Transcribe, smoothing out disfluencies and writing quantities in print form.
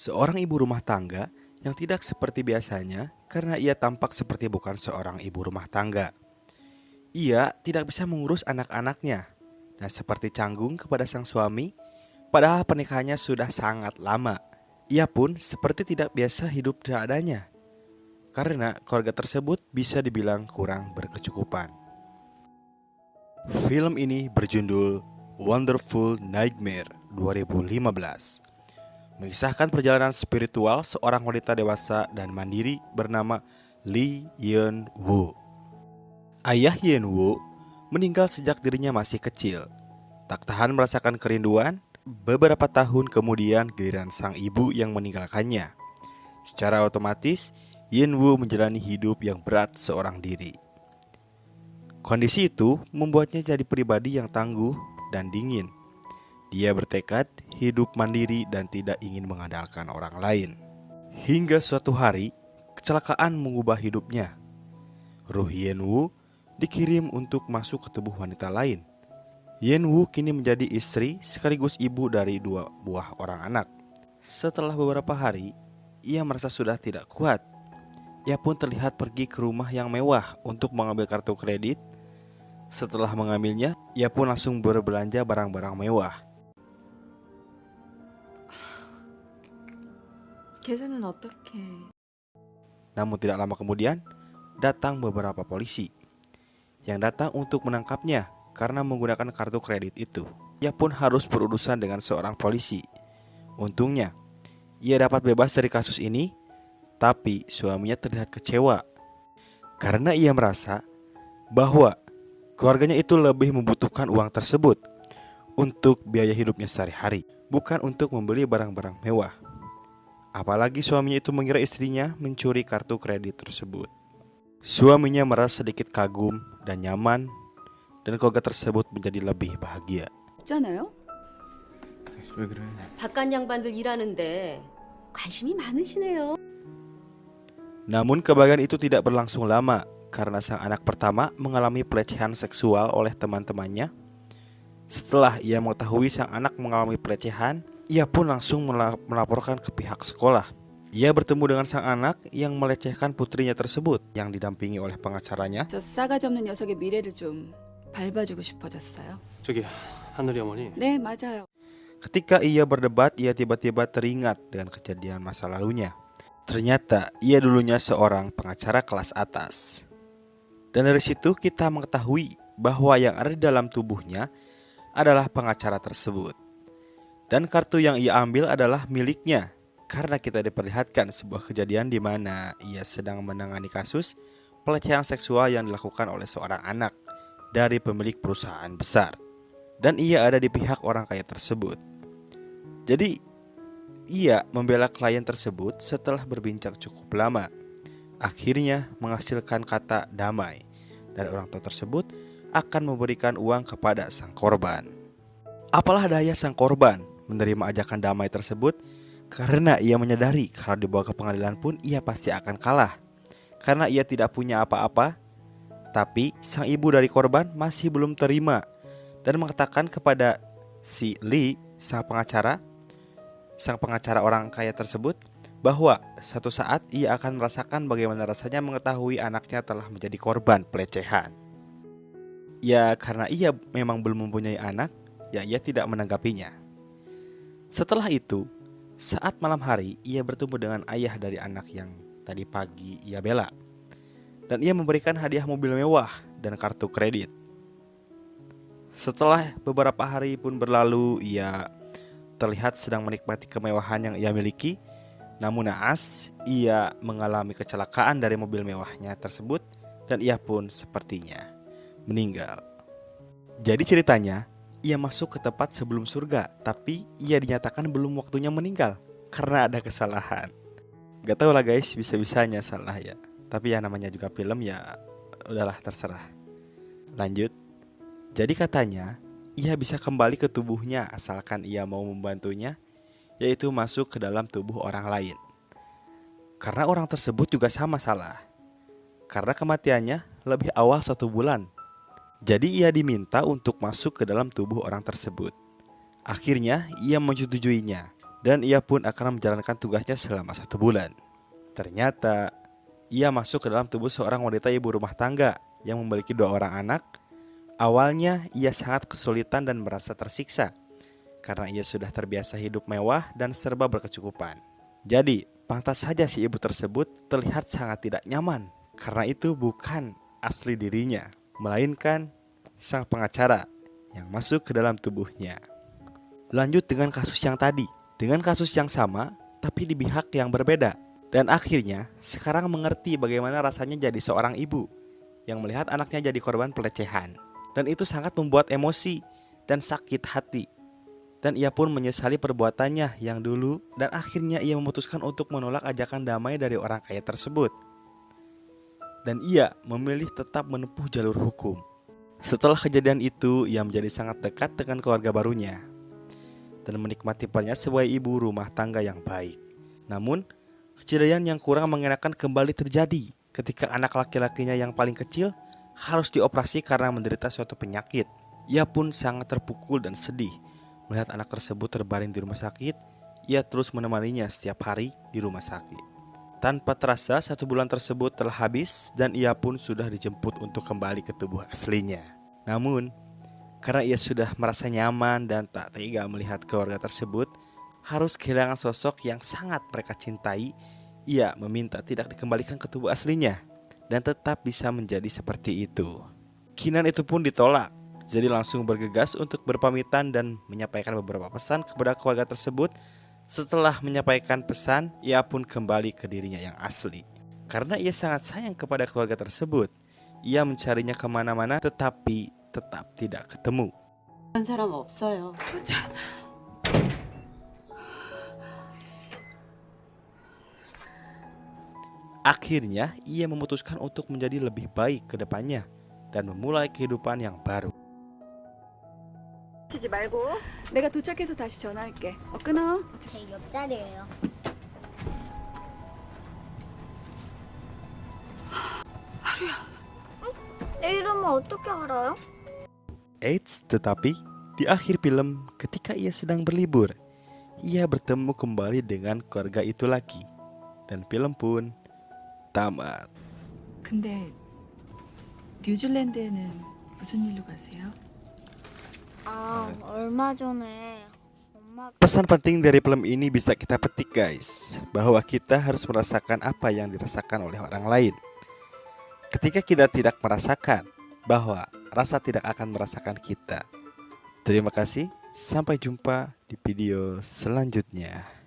Seorang ibu rumah tangga yang tidak seperti biasanya karena ia tampak seperti bukan seorang ibu rumah tangga. Ia tidak bisa mengurus anak-anaknya dan seperti canggung kepada sang suami, padahal pernikahannya sudah sangat lama. Ia pun seperti tidak biasa hidup seadanya karena keluarga tersebut bisa dibilang kurang berkecukupan. Film ini berjudul Wonderful Nightmare 2015. Mengisahkan perjalanan spiritual seorang wanita dewasa dan mandiri bernama Lee Yeon Woo. Ayah Yeon Woo meninggal sejak dirinya masih kecil. Tak tahan merasakan kerinduan, beberapa tahun kemudian giliran sang ibu yang meninggalkannya. Secara otomatis, Yeon Woo menjalani hidup yang berat seorang diri. Kondisi itu membuatnya jadi pribadi yang tangguh dan dingin. Dia bertekad hidup mandiri dan tidak ingin mengandalkan orang lain. Hingga suatu hari, kecelakaan mengubah hidupnya. Ruh Yeon Woo dikirim untuk masuk ke tubuh wanita lain. Yeon Woo kini menjadi istri sekaligus ibu dari 2 buah orang anak. Setelah beberapa hari, ia merasa sudah tidak kuat. Ia pun terlihat pergi ke rumah yang mewah untuk mengambil kartu kredit. Setelah mengambilnya, ia pun langsung berbelanja barang-barang mewah. 계산은 어떻게? Namun tidak lama kemudian, datang beberapa polisi yang datang untuk menangkapnya karena menggunakan kartu kredit itu. Ia pun harus berurusan dengan seorang polisi. Untungnya, ia dapat bebas dari kasus ini, tapi suaminya terlihat kecewa karena ia merasa bahwa keluarganya itu lebih membutuhkan uang tersebut untuk biaya hidupnya sehari-hari, bukan untuk membeli barang-barang mewah. Apalagi suaminya itu mengira istrinya mencuri kartu kredit tersebut. Suaminya merasa sedikit kagum dan nyaman, dan keluarga tersebut menjadi lebih bahagia. 없잖아요? 왜 그래? 바깥 양반들 일하는데 관심이 많으시네요. Namun kebahagiaan itu tidak berlangsung lama karena sang anak pertama mengalami pelecehan seksual oleh teman-temannya. Setelah ia mengetahui sang anak mengalami pelecehan, ia pun langsung melaporkan ke pihak sekolah. Ia bertemu dengan sang anak yang melecehkan putrinya tersebut yang didampingi oleh pengacaranya. 저 싸가지 없는 녀석의 미래를 좀 밟아주고 싶어졌어요. 저기 하늘이 어머니. 네, 맞아요. Ketika ia berdebat, ia tiba-tiba teringat dengan kejadian masa lalunya. Ternyata ia dulunya seorang pengacara kelas atas. Dan dari situ kita mengetahui bahwa yang ada di dalam tubuhnya adalah pengacara tersebut. Dan kartu yang ia ambil adalah miliknya karena kita diperlihatkan sebuah kejadian di mana ia sedang menangani kasus pelecehan seksual yang dilakukan oleh seorang anak dari pemilik perusahaan besar. Dan ia ada di pihak orang kaya tersebut. Jadi ia membela klien tersebut setelah berbincang cukup lama. Akhirnya menghasilkan kata damai, dan orang tua tersebut akan memberikan uang kepada sang korban. Apalah daya sang korban menerima ajakan damai tersebut karena ia menyadari kalau dibawa ke pengadilan pun ia pasti akan kalah karena ia tidak punya apa-apa. Tapi sang ibu dari korban masih belum terima dan mengatakan kepada si Lee, sang pengacara orang kaya tersebut, bahwa suatu saat ia akan merasakan bagaimana rasanya mengetahui anaknya telah menjadi korban pelecehan. Ya karena ia memang belum mempunyai anak, ya ia tidak menanggapinya. Setelah itu, saat malam hari ia bertemu dengan ayah dari anak yang tadi pagi ia bela. Dan ia memberikan hadiah mobil mewah dan kartu kredit. Setelah beberapa hari pun berlalu, ia terlihat sedang menikmati kemewahan yang ia miliki. Namun naas, ia mengalami kecelakaan dari mobil mewahnya tersebut dan ia pun sepertinya meninggal. Jadi ceritanya, ia masuk ke tempat sebelum surga, tapi ia dinyatakan belum waktunya meninggal karena ada kesalahan. Gak tau lah guys, bisa-bisanya salah ya. Tapi ya namanya juga film, ya udahlah terserah. Lanjut. Jadi katanya ia bisa kembali ke tubuhnya asalkan ia mau membantunya, yaitu masuk ke dalam tubuh orang lain. Karena orang tersebut juga sama salah, karena kematiannya lebih awal 1 bulan. Jadi ia diminta untuk masuk ke dalam tubuh orang tersebut. Akhirnya ia menyetujuinya dan ia pun akan menjalankan tugasnya selama 1 bulan. Ternyata ia masuk ke dalam tubuh seorang wanita ibu rumah tangga yang memiliki 2 orang anak. Awalnya ia sangat kesulitan dan merasa tersiksa karena ia sudah terbiasa hidup mewah dan serba berkecukupan. Jadi pantas saja si ibu tersebut terlihat sangat tidak nyaman karena itu bukan asli dirinya, melainkan sang pengacara yang masuk ke dalam tubuhnya. Lanjut dengan kasus yang tadi, dengan kasus yang sama tapi di pihak yang berbeda. Dan akhirnya sekarang mengerti bagaimana rasanya jadi seorang ibu yang melihat anaknya jadi korban pelecehan. Dan itu sangat membuat emosi dan sakit hati. Dan ia pun menyesali perbuatannya yang dulu, dan akhirnya ia memutuskan untuk menolak ajakan damai dari orang kaya tersebut. Dan ia memilih tetap menempuh jalur hukum. Setelah kejadian itu, ia menjadi sangat dekat dengan keluarga barunya dan menikmati perannya sebagai ibu rumah tangga yang baik. Namun, kejadian yang kurang mengenakan kembali terjadi ketika anak laki-lakinya yang paling kecil harus dioperasi karena menderita suatu penyakit. Ia pun sangat terpukul dan sedih melihat anak tersebut terbaring di rumah sakit. Ia terus menemaninya setiap hari di rumah sakit. Tanpa terasa 1 bulan tersebut telah habis dan ia pun sudah dijemput untuk kembali ke tubuh aslinya. Namun, karena ia sudah merasa nyaman dan tak tega melihat keluarga tersebut harus kehilangan sosok yang sangat mereka cintai, ia meminta tidak dikembalikan ke tubuh aslinya dan tetap bisa menjadi seperti itu. Keinginan itu pun ditolak, jadi langsung bergegas untuk berpamitan dan menyampaikan beberapa pesan kepada keluarga tersebut. Setelah menyampaikan pesan, ia pun kembali ke dirinya yang asli. Karena ia sangat sayang kepada keluarga tersebut, ia mencarinya kemana-mana tetapi tetap tidak ketemu. 그런 사람 없어요. Akhirnya ia memutuskan untuk menjadi lebih baik ke depannya dan memulai kehidupan yang baru. 주지 말고. 내가 도착해서 다시 전화할게. 끊어. 제 옆자리예요. 내 이름은 어떻게 알아요? Eits, tetapi di akhir film ketika ia sedang berlibur, ia bertemu kembali dengan keluarga itu lagi. Dan film pun tamat. 근데 뉴질랜드에는 무슨 일로 가세요? 아, 얼마 전에 엄마가 Pesan penting dari film ini bisa kita petik guys, bahwa kita harus merasakan apa yang dirasakan oleh orang lain. Ketika kita tidak merasakan, bahwa rasa tidak akan merasakan kita. Terima kasih, sampai jumpa di video selanjutnya.